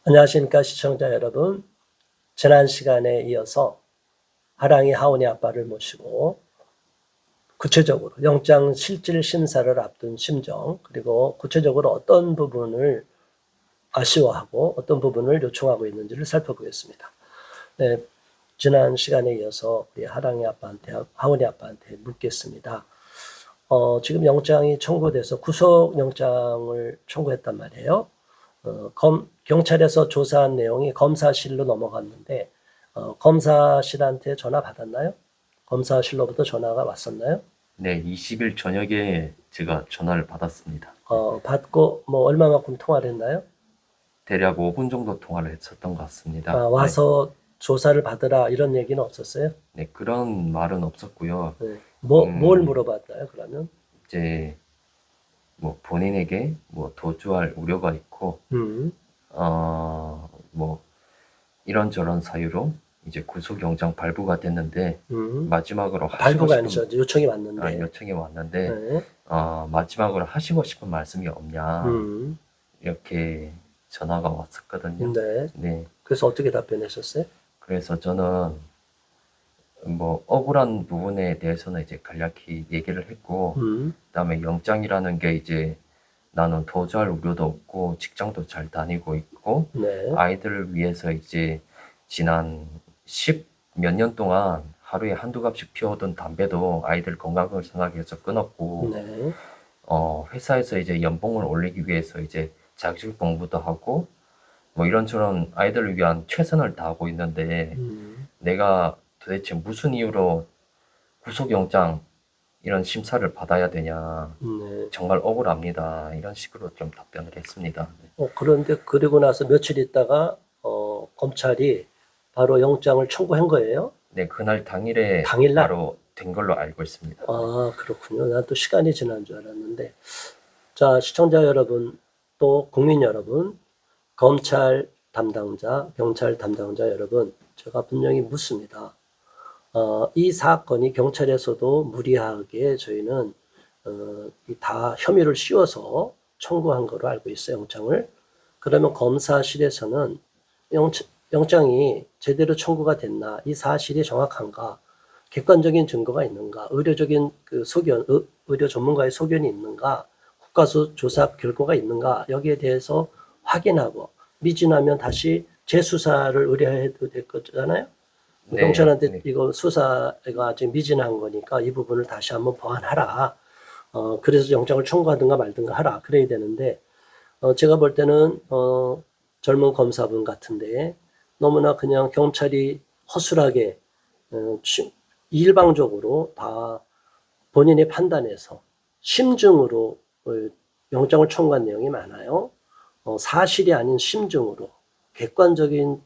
안녕하십니까 시청자 여러분. 지난 시간에 이어서 하랑이 하온이 아빠를 모시고 구체적으로 영장 실질 심사를 앞둔 심정, 그리고 구체적으로 어떤 부분을 아쉬워하고 어떤 부분을 요청하고 있는지를 살펴보겠습니다. 네, 지난 시간에 이어서 우리 하랑이 아빠한테, 하온이 아빠한테 묻겠습니다. 지금 영장이 청구돼서 구속영장을 청구했단 말이에요. 경찰에서 조사한 내용이 검사실로 넘어갔는데 검사실한테 전화 받았나요? 검사실로부터 전화가 왔었나요? 네, 20일 저녁에 제가 전화를 받았습니다. 받고 뭐 얼마만큼 통화를 했나요? 대략 5분 정도 통화를 했었던 것 같습니다. 와서 조사를 받으라 이런 얘기는 없었어요? 네, 그런 말은 없었고요. 네. 뭘 물어봤나요, 그러면? 이제 뭐 본인에게 뭐 도주할 우려가 있고, 뭐 이런저런 사유로 이제 구속영장 발부가 됐는데 마지막으로 하시고 발부가 싶은 아니죠. 이제 요청이 왔는데. 요청이 왔는데 네. 마지막으로 하시고 싶은 말씀이 없냐 이렇게 전화가 왔었거든요. 네. 네. 그래서 어떻게 답변하셨어요? 그래서 저는 뭐 억울한 부분에 대해서는 이제 간략히 얘기를 했고, 그다음에 영장이라는 게 이제 나는 도주할 우려도 없고 직장도 잘 다니고 있고, 네. 아이들을 위해서 이제 지난 10 몇 년 동안 하루에 한두 갑씩 피워오던 담배도 아이들 건강을 생각해서 끊었고, 네. 회사에서 이제 연봉을 올리기 위해서 이제 자격 공부도 하고 뭐 이런저런 아이들을 위한 최선을 다하고 있는데 내가 도대체 무슨 이유로 구속영장 이런 심사를 받아야 되냐, 네. 정말 억울합니다, 이런 식으로 좀 답변을 했습니다. 그런데 그리고 나서 며칠 있다가 검찰이 바로 영장을 청구한 거예요? 네, 그날 당일에 당일날? 바로 된 걸로 알고 있습니다. 그렇군요. 난 또 시간이 지난 줄 알았는데. 자, 시청자 여러분, 또 국민 여러분, 검찰 담당자, 경찰 담당자 여러분, 제가 분명히 묻습니다. 이 사건이 경찰에서도 무리하게 저희는 다 혐의를 씌워서 청구한 거로 알고 있어요, 영장을. 그러면 검사실에서는 영장이 제대로 청구가 됐나, 이 사실이 정확한가, 객관적인 증거가 있는가, 의료적인 의료 전문가의 소견이 있는가, 국가수 조사 결과가 있는가, 여기에 대해서 확인하고 미진하면 다시 재수사를 의뢰해도 될 거잖아요. 네, 경찰한테 네. 이거 수사가 아직 미진한 거니까 이 부분을 다시 한번 보완하라. 그래서 영장을 청구하든가 말든가 하라. 그래야 되는데, 제가 볼 때는, 젊은 검사분 같은데, 너무나 그냥 경찰이 허술하게, 일방적으로 다 본인이 판단해서 심증으로 영장을 청구한 내용이 많아요. 사실이 아닌 심증으로 객관적인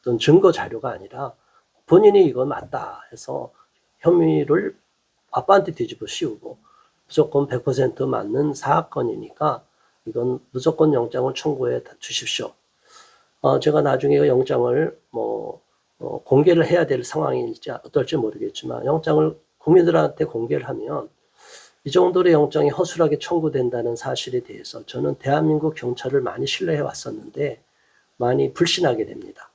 어떤 증거 자료가 아니라 본인이 이건 맞다 해서 혐의를 아빠한테 뒤집어 씌우고 무조건 100% 맞는 사건이니까 이건 무조건 영장을 청구해 주십시오. 제가 나중에 영장을 공개를 해야 될 상황일지 어떨지 모르겠지만 영장을 국민들한테 공개를 하면 이 정도로 영장이 허술하게 청구된다는 사실에 대해서 저는 대한민국 경찰을 많이 신뢰해 왔었는데 많이 불신하게 됩니다.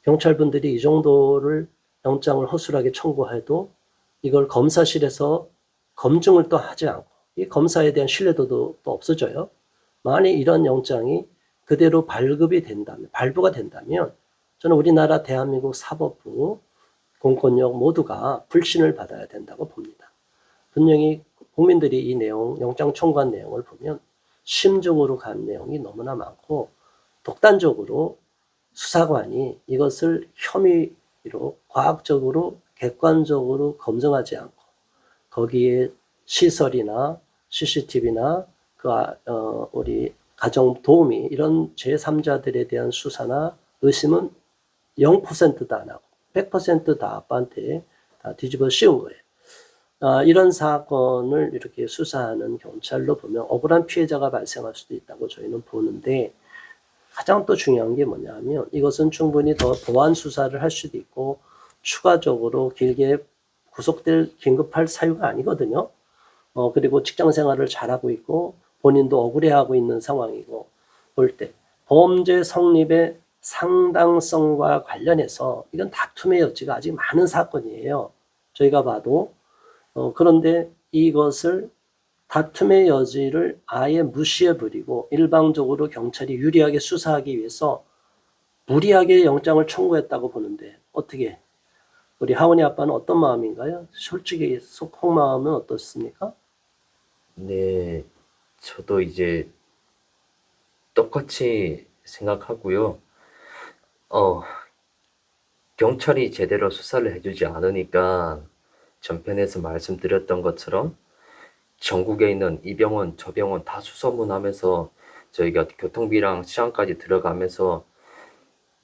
경찰분들이 이 정도를 영장을 허술하게 청구해도 이걸 검사실에서 검증을 또 하지 않고 이 검사에 대한 신뢰도도 또 없어져요. 만약 이런 영장이 그대로 발부가 된다면 저는 우리나라 대한민국 사법부, 공권력 모두가 불신을 받아야 된다고 봅니다. 분명히 국민들이 이 내용, 영장 청구한 내용을 보면 심증으로 간 내용이 너무나 많고 독단적으로 수사관이 이것을 혐의로 과학적으로 객관적으로 검증하지 않고 거기에 시설이나 CCTV나 우리 가정 도우미 이런 제3자들에 대한 수사나 의심은 0%도 안 하고 100%다 아빠한테 다 뒤집어 씌운 거예요. 이런 사건을 이렇게 수사하는 경찰로 보면 억울한 피해자가 발생할 수도 있다고 저희는 보는데, 가장 또 중요한 게 뭐냐면 이것은 충분히 더 보완 수사를 할 수도 있고 추가적으로 길게 구속될 긴급할 사유가 아니거든요. 그리고 직장 생활을 잘하고 있고 본인도 억울해하고 있는 상황이고 볼 때 범죄 성립의 상당성과 관련해서 이건 다툼의 여지가 아직 많은 사건이에요. 저희가 봐도. 그런데 이것을 다툼의 여지를 아예 무시해버리고 일방적으로 경찰이 유리하게 수사하기 위해서 무리하게 영장을 청구했다고 보는데 어떻게 우리 하원이 아빠는 어떤 마음인가요? 솔직히 속마음은 어떻습니까? 네, 저도 이제 똑같이 생각하고요. 경찰이 제대로 수사를 해주지 않으니까 전편에서 말씀드렸던 것처럼 전국에 있는 이 병원, 저 병원 다 수소문하면서 저희가 교통비랑 치안까지 들어가면서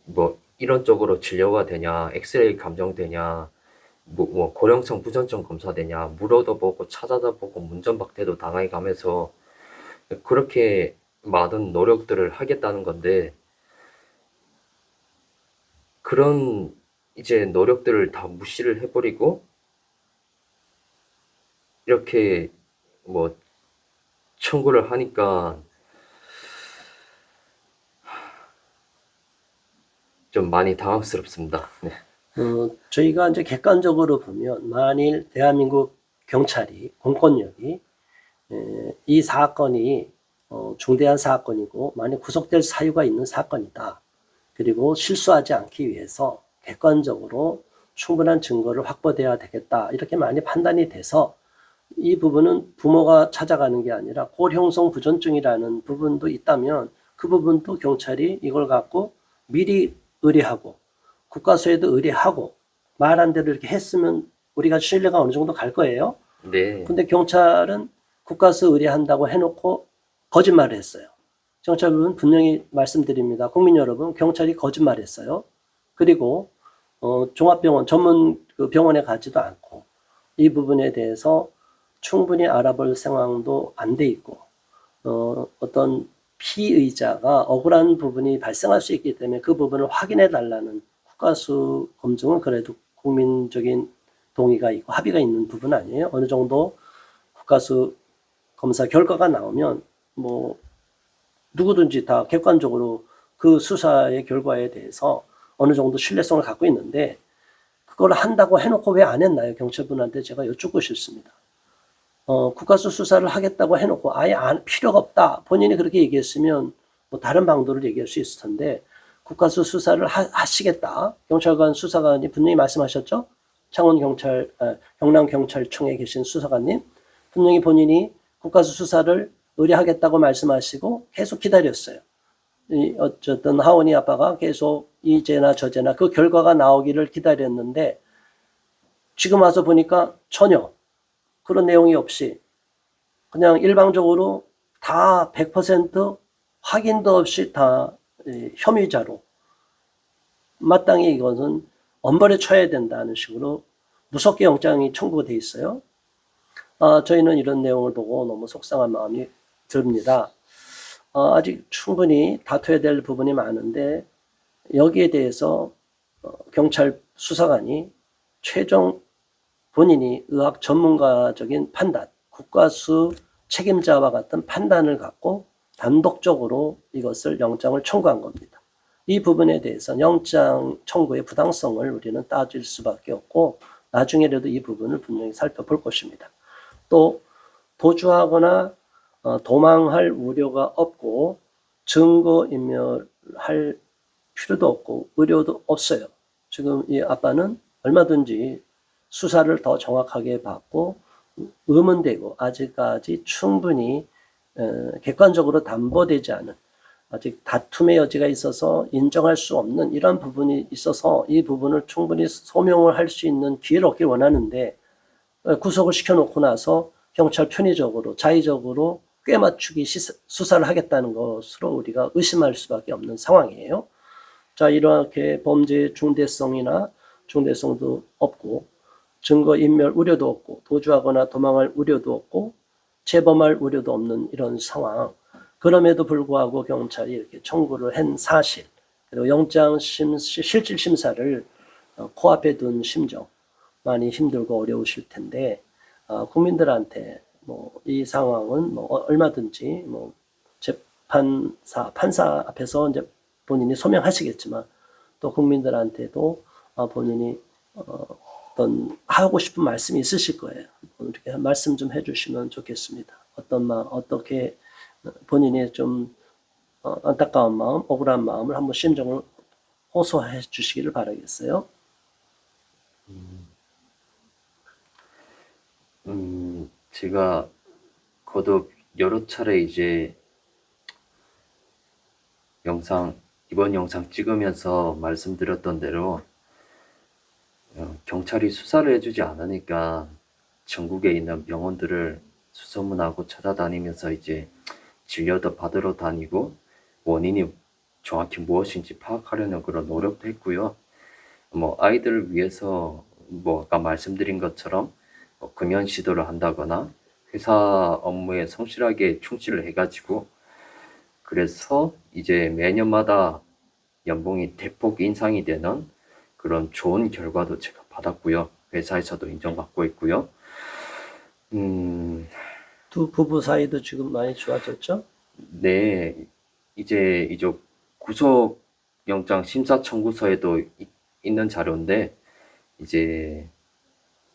뭐 이런 쪽으로 진료가 되냐, 엑스레이 감정되냐, 뭐 고령성 부전증 검사되냐, 물어도 보고 찾아다 보고 문전박대도 당해 가면서 그렇게 많은 노력들을 하겠다는 건데 그런 이제 노력들을 다 무시를 해버리고 이렇게 뭐 청구를 하니까 좀 많이 당황스럽습니다. 네. 저희가 이제 객관적으로 보면 만일 대한민국 경찰이 공권력이 이 사건이 중대한 사건이고 만약 구속될 사유가 있는 사건이다. 그리고 실수하지 않기 위해서 객관적으로 충분한 증거를 확보돼야 되겠다. 이렇게 많이 판단이 돼서 이 부분은 부모가 찾아가는 게 아니라 고형성 부전증이라는 부분도 있다면 그 부분도 경찰이 이걸 갖고 미리 의뢰하고 국가수에도 의뢰하고 말한 대로 이렇게 했으면 우리가 신뢰가 어느 정도 갈 거예요. 네. 근데 경찰은 국가수 의뢰한다고 해놓고 거짓말을 했어요. 경찰은 분명히 말씀드립니다. 국민 여러분, 경찰이 거짓말했어요. 그리고 종합병원 전문 그 병원에 가지도 않고 이 부분에 대해서 충분히 알아볼 상황도 안 돼 있고 어떤 피의자가 억울한 부분이 발생할 수 있기 때문에 그 부분을 확인해 달라는 국가수 검증은 그래도 국민적인 동의가 있고 합의가 있는 부분 아니에요. 어느 정도 국가수 검사 결과가 나오면 뭐 누구든지 다 객관적으로 그 수사의 결과에 대해서 어느 정도 신뢰성을 갖고 있는데 그걸 한다고 해놓고 왜 안 했나요? 경찰분한테 제가 여쭙고 싶습니다. 국가수 수사를 하겠다고 해놓고 아예 필요가 없다. 본인이 그렇게 얘기했으면 뭐 다른 방도를 얘기할 수 있을 텐데 국가수 수사를 하시겠다. 경찰관 수사관이 분명히 말씀하셨죠? 경남경찰청에 계신 수사관님 분명히 본인이 국가수 수사를 의뢰하겠다고 말씀하시고 계속 기다렸어요. 어쨌든 하원이 아빠가 계속 이제나 저제나 그 결과가 나오기를 기다렸는데 지금 와서 보니까 전혀 그런 내용이 없이 그냥 일방적으로 다 100% 확인도 없이 다 혐의자로 마땅히 이것은 엄벌에 처해야 된다는 식으로 무섭게 영장이 청구가 돼 있어요. 저희는 이런 내용을 보고 너무 속상한 마음이 듭니다. 아직 충분히 다투어야 될 부분이 많은데 여기에 대해서 경찰 수사관이 최종 본인이 의학 전문가적인 판단, 국가수 책임자와 같은 판단을 갖고 단독적으로 이것을 영장을 청구한 겁니다. 이 부분에 대해서 영장 청구의 부당성을 우리는 따질 수밖에 없고 나중에라도 이 부분을 분명히 살펴볼 것입니다. 또 도주하거나 도망할 우려가 없고 증거인멸할 필요도 없고 의료도 없어요. 지금 이 아빠는 얼마든지 수사를 더 정확하게 받고 의문되고 아직까지 충분히 객관적으로 담보되지 않은 아직 다툼의 여지가 있어서 인정할 수 없는 이런 부분이 있어서 이 부분을 충분히 소명을 할 수 있는 기회를 얻길 원하는데 구속을 시켜놓고 나서 경찰 편의적으로 자의적으로 꿰맞추기 수사를 하겠다는 것으로 우리가 의심할 수밖에 없는 상황이에요. 자, 이렇게 범죄의 중대성도 없고 증거인멸 우려도 없고 도주하거나 도망할 우려도 없고 재범할 우려도 없는 이런 상황. 그럼에도 불구하고 경찰이 이렇게 청구를 한 사실 그리고 영장 실질 심사를 코앞에 둔 심정 많이 힘들고 어려우실 텐데 국민들한테 뭐 이 상황은 뭐 얼마든지 뭐 판사 앞에서 이제 본인이 소명하시겠지만 또 국민들한테도 본인이 어떤 하고 싶은 말씀이 있으실 거예요. 이렇게 말씀 좀 해주시면 좋겠습니다. 어떻게 본인의 좀 안타까운 마음, 억울한 마음을 한번 심정을 호소해 주시기를 바라겠어요. 제가 거듭 여러 차례 이제 이번 영상 찍으면서 말씀드렸던 대로 경찰이 수사를 해주지 않으니까 전국에 있는 병원들을 수소문하고 찾아다니면서 이제 진료도 받으러 다니고 원인이 정확히 무엇인지 파악하려는 그런 노력도 했고요. 뭐 아이들을 위해서 뭐 아까 말씀드린 것처럼 금연 시도를 한다거나 회사 업무에 성실하게 충실을 해가지고 그래서 이제 매년마다 연봉이 대폭 인상이 되는 그런 좋은 결과도 제가 받았고요. 회사에서도 인정받고 있고요. 두 부부 사이도 지금 많이 좋아졌죠? 네, 이제 구속영장 심사 청구서에도 있는 자료인데 이제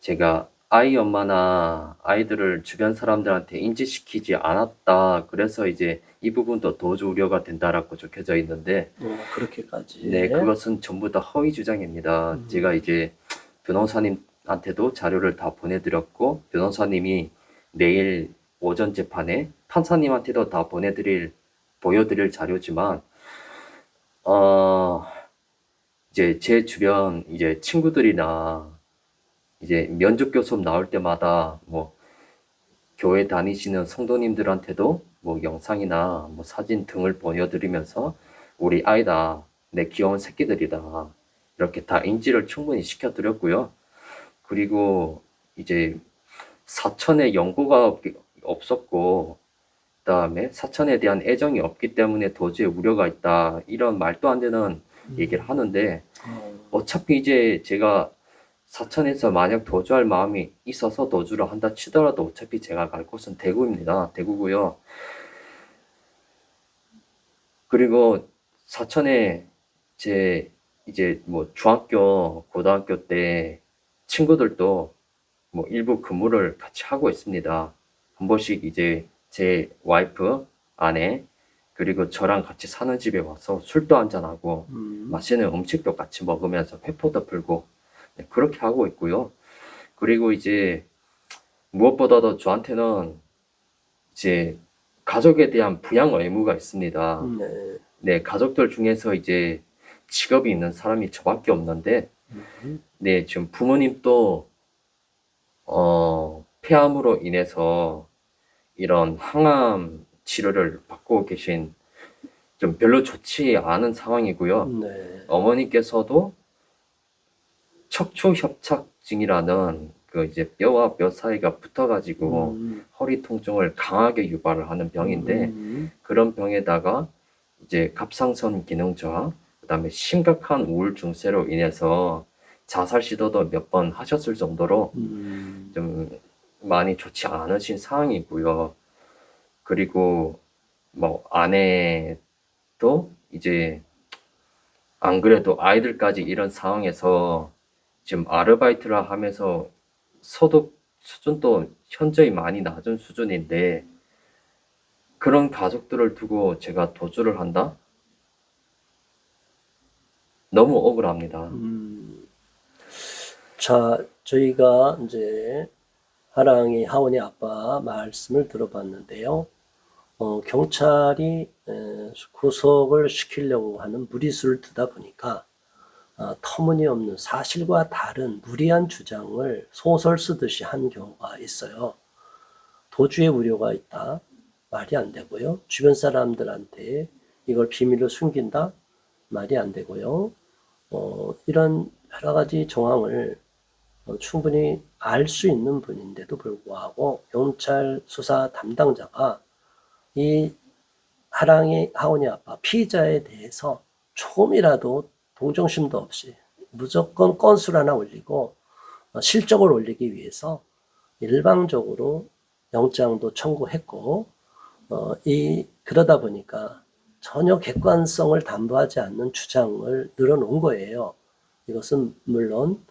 제가 아이 엄마나 아이들을 주변 사람들한테 인지시키지 않았다. 그래서 이제 이 부분도 도주 우려가 된다라고 적혀져 있는데 그렇게까지. 네, 그것은 전부 다 허위 주장입니다. 제가 이제 변호사님한테도 자료를 다 보내드렸고 변호사님이 내일 오전 재판에 판사님한테도 다 보여드릴 자료지만 이제 제 주변 이제 친구들이나 이제 면접교 수업 나올 때마다 뭐 교회 다니시는 성도님들한테도 뭐 영상이나 뭐 사진 등을 보여드리면서 우리 아이다, 내 귀여운 새끼들이다 이렇게 다 인지를 충분히 시켜드렸고요. 그리고 이제 사천에 연고가 없었고 그다음에 사천에 대한 애정이 없기 때문에 도주의 우려가 있다 이런 말도 안 되는 얘기를 하는데 어차피 이제 제가 사천에서 만약 도주할 마음이 있어서 도주를 한다 치더라도 어차피 제가 갈 곳은 대구입니다. 대구고요. 그리고 사천에 제 이제 뭐 중학교, 고등학교 때 친구들도 뭐 일부 근무를 같이 하고 있습니다. 한 번씩 이제 제 와이프, 아내, 그리고 저랑 같이 사는 집에 와서 술도 한잔하고 맛있는 음식도 같이 먹으면서 회포도 풀고 네, 그렇게 하고 있고요. 그리고 이제 무엇보다도 저한테는 이제 가족에 대한 부양 의무가 있습니다. 네. 네, 가족들 중에서 이제 직업이 있는 사람이 저밖에 없는데, 네, 지금 부모님도 폐암으로 인해서 이런 항암 치료를 받고 계신 좀 별로 좋지 않은 상황이고요. 네. 어머니께서도 척추협착증이라는 그 이제 뼈와 뼈 사이가 붙어가지고 허리 통증을 강하게 유발을 하는 병인데 그런 병에다가 이제 갑상선 기능 저하, 그다음에 심각한 우울 증세로 인해서 자살 시도도 몇 번 하셨을 정도로 좀 많이 좋지 않으신 상황이고요. 그리고 뭐 아내도 이제 안 그래도 아이들까지 이런 상황에서 지금 아르바이트를 하면서 소득 수준도 현저히 많이 낮은 수준인데 그런 가족들을 두고 제가 도주를 한다? 너무 억울합니다. 자, 저희가 이제 하원이 아빠 말씀을 들어봤는데요. 경찰이 구속을 시키려고 하는 무리수를 두다 보니까 터무니없는 사실과 다른 무리한 주장을 소설 쓰듯이 한 경우가 있어요. 도주의 우려가 있다. 말이 안 되고요. 주변 사람들한테 이걸 비밀로 숨긴다. 말이 안 되고요. 이런 여러 가지 정황을 충분히 알 수 있는 분인데도 불구하고 경찰 수사 담당자가 이 하원이 아빠 피의자에 대해서 조금이라도 동정심도 없이 무조건 건수를 하나 올리고 실적을 올리기 위해서 일방적으로 영장도 청구했고 그러다 보니까 전혀 객관성을 담보하지 않는 주장을 늘어놓은 거예요. 이것은 물론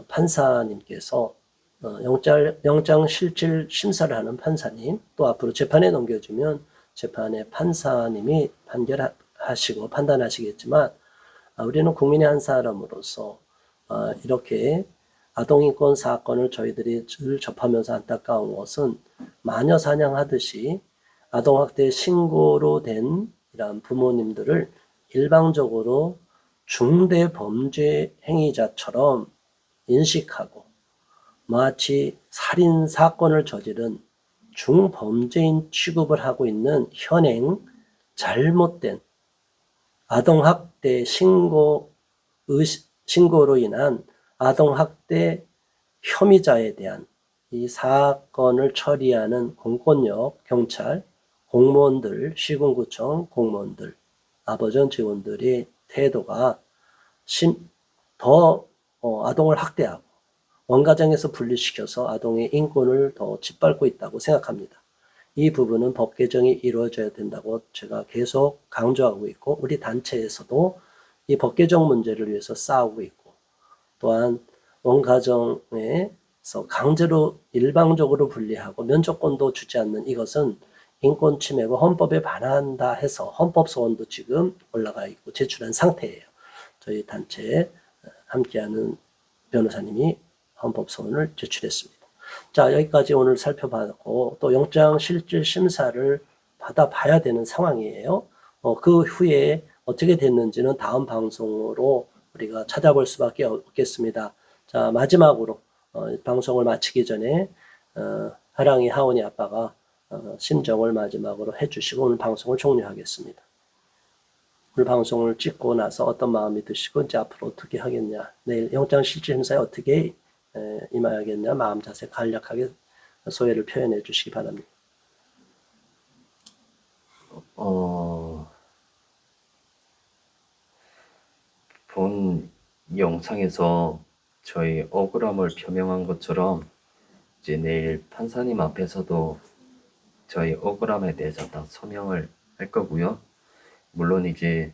판사님께서 영장 실질 심사를 하는 판사님, 또 앞으로 재판에 넘겨주면 재판의 판사님이 판결하시고 판단하시겠지만, 우리는 국민의 한 사람으로서 이렇게 아동인권 사건을 저희들이 늘 접하면서 안타까운 것은 마녀 사냥하듯이 아동학대 신고로 된 이러한 부모님들을 일방적으로 중대 범죄 행위자처럼 인식하고 마치 살인 사건을 저지른 중범죄인 취급을 하고 있는 현행 잘못된 아동학대 신고로 인한 아동학대 혐의자에 대한 이 사건을 처리하는 공권력, 경찰, 공무원들, 시군구청 공무원들, 아버전 직원들의 태도가 더 아동을 학대하고 원가정에서 분리시켜서 아동의 인권을 더 짓밟고 있다고 생각합니다. 이 부분은 법 개정이 이루어져야 된다고 제가 계속 강조하고 있고, 우리 단체에서도 이 법 개정 문제를 위해서 싸우고 있고, 또한 원가정에서 강제로 일방적으로 분리하고 면접권도 주지 않는 이것은 인권 침해고 헌법에 반한다 해서 헌법 소원도 지금 올라가 있고 제출한 상태예요. 저희 단체에 함께하는 변호사님이 헌법 소원을 제출했습니다. 자, 여기까지 오늘 살펴봤고, 또 영장 실질 심사를 받아봐야 되는 상황이에요. 그 후에 어떻게 됐는지는 다음 방송으로 우리가 찾아볼 수밖에 없겠습니다. 자, 마지막으로 방송을 마치기 전에 하랑이 하원이 아빠가 심정을 마지막으로 해주시고 오늘 방송을 종료하겠습니다. 오늘 방송을 찍고 나서 어떤 마음이 드시고 이제 앞으로 어떻게 하겠냐, 내일 영장 실질 심사에 어떻게 임하겠냐, 마음 자세 간략하게 소회를 표현해 주시기 바랍니다. 본 영상에서 저희 억울함을 표명한 것처럼 이제 내일 판사님 앞에서도 저희 억울함에 대해서 다 소명을 할 거고요. 물론 이제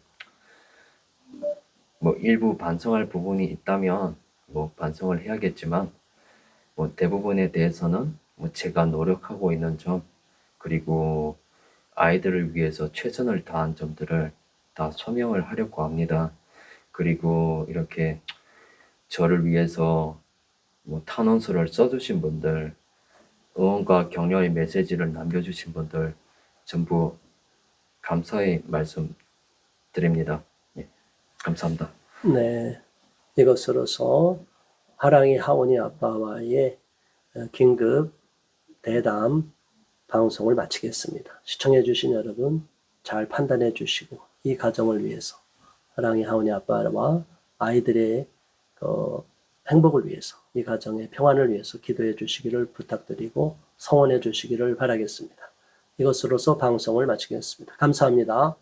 뭐 일부 반성할 부분이 있다면 뭐 반성을 해야겠지만, 뭐 대부분에 대해서는 뭐 제가 노력하고 있는 점, 그리고 아이들을 위해서 최선을 다한 점들을 다 소명을 하려고 합니다. 그리고 이렇게 저를 위해서 뭐 탄원서를 써주신 분들, 응원과 격려의 메시지를 남겨주신 분들 전부 감사의 말씀 드립니다. 예, 감사합니다. 네, 이것으로서 하랑이 하원이 아빠와의 긴급 대담 방송을 마치겠습니다. 시청해 주신 여러분 잘 판단해 주시고 이 가정을 위해서, 하랑이 하원이 아빠와 아이들의 행복을 위해서, 이 가정의 평안을 위해서 기도해 주시기를 부탁드리고 성원해 주시기를 바라겠습니다. 이것으로서 방송을 마치겠습니다. 감사합니다.